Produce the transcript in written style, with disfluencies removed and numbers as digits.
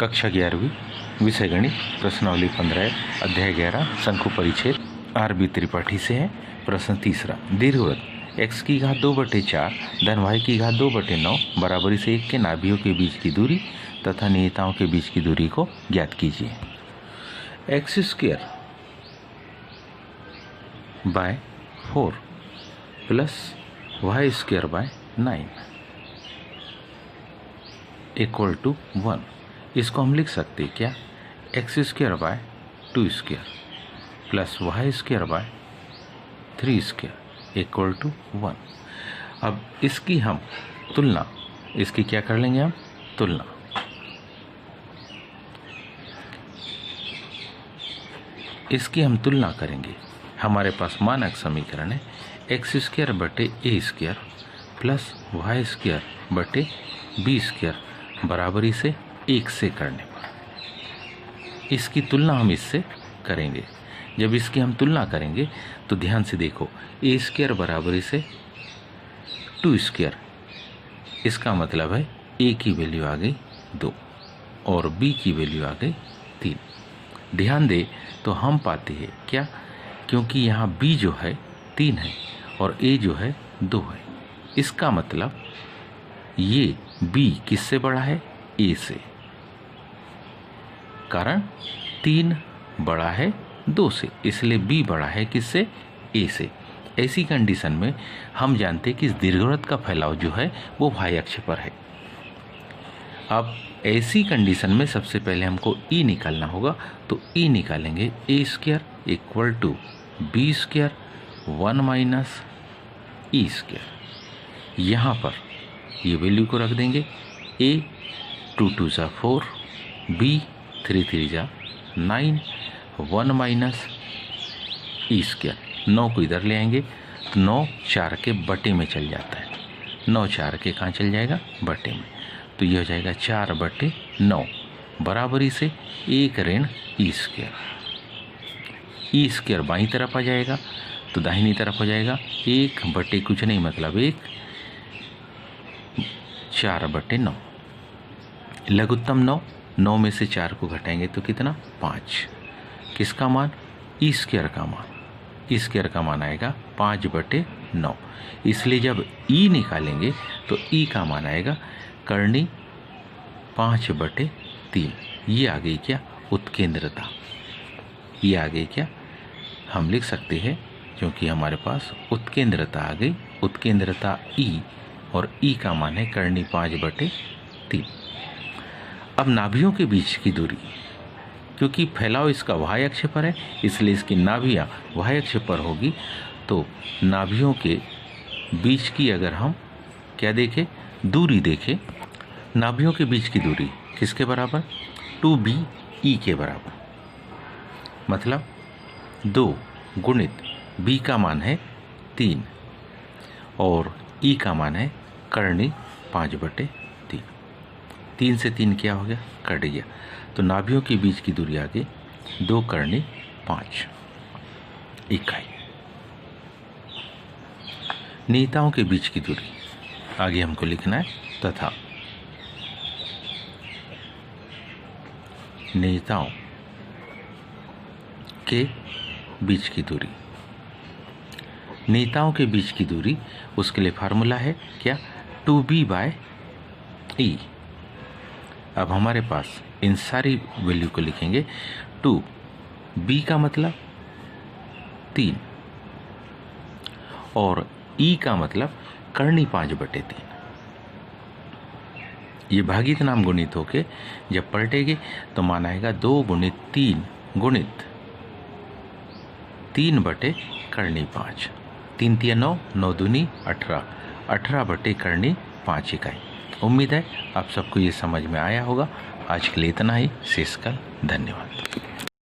कक्षा 11वीं विषय गणित प्रश्नावली 15 अध्याय 11 शंकु परिच्छेद आर.बी. त्रिपाठी से है। प्रश्न तीसरा, दीर्घवृत्त x की घात 2/4 धन y की घात 2/9 बराबरी से 1 के नाभियों के बीच की दूरी तथा नियताओं के बीच की दूरी को ज्ञात कीजिए। x² by 4 plus y² by 9 equal to 1। इसको हम लिख सकते हैं क्या, x² by 2² plus y² by 3² equal to 1। अब इसकी हम तुलना, इसकी क्या कर लेंगे हम, तुलना। इसकी हम तुलना करेंगे। हमारे पास मानक समीकरण है x² बटे a² प्लस y² बटे b² बराबरी से 1 से करने पर इसकी तुलना हम इससे करेंगे। जब इसकी हम तुलना करेंगे तो ध्यान से देखो, a² बराबरी से 2², इसका मतलब है a की वैल्यू आ गई 2 और b की वैल्यू आ गई 3। ध्यान दे तो हम पाते हैं क्या, क्योंकि यहाँ b जो है 3 है और a जो है 2 है, इसका मतलब ये b किससे बड़ा है, a से। कारण 3 बड़ा है 2 से, इसलिए b बड़ा है किससे, a से। ऐसी कंडीशन में हम जानते हैं कि इस दीर्घवृत्त का फैलाव जो है वो y अक्ष पर है। अब ऐसी कंडीशन में सबसे पहले हमको e निकालना होगा, तो e निकालेंगे a² equal to b² 1 minus e²। यहाँ पर ये वैल्यू को रख देंगे, a 2 2 जा 4, b 3 3 जा 9, 1 माइनस e²। 9 को इधर ले आएंगे तो 9 4 के बटे में चल जाता है, 9 4 के कहाँ चल जाएगा, बटे में। तो ये हो जाएगा 4/9 बराबरी से 1 ऋण e²। e² बाईं तरफ आ जाएगा तो दाहिनी तरफ हो जाएगा 1 बटे कुछ नहीं मतलब 1, 4/9। लघुत्तम 9, 9 में से 4 को घटाएंगे तो कितना, 5। किसका मान, e² का मान। e² का मान आएगा 5/9। इसलिए जब e निकालेंगे तो e का मान आएगा करनी 5/3। ये आ गई क्या, उत्केंद्रता। ये आ गई क्या, हम लिख सकते हैं क्योंकि हमारे पास उत्केंद्रता आ गई, उत्केंद्रता e और e का मान है करनी 5/3। अब नाभियों के बीच की दूरी, क्योंकि फैलाव इसका y अक्ष पर है इसलिए इसकी नाभियाँ y अक्ष पर होगी, तो नाभियों के बीच की अगर हम क्या देखें, दूरी देखें, नाभियों के बीच की दूरी किसके बराबर, 2b e के बराबर। मतलब 2 गुणित b का मान है 3 और e का मान है करनी 5/3। 3 से 3 क्या हो गया, कट गया। तो नाभियों के बीच की दूरी आ गई 2 करनी 5 इकाई। नियताओं के बीच की दूरी आगे हमको लिखना है, तथा नियताओं के बीच की दूरी, नियताओं के बीच की दूरी, उसके लिए फार्मूला है क्या, 2b बाय e। अब हमारे पास इन सारी वैल्यू को लिखेंगे, 2b का मतलब 3 और e का मतलब करनी 5/3। ये भागित नाम गुणित होके जब पलटेगी तो मान आएगा 2 गुणित 3 गुणित 3/5। 3 3 9, 9 दूनी 18, 18/5 इकाई। उम्मीद है आप सबको ये समझ में आया होगा। आज के लिए इतना ही, शेष कल। धन्यवाद।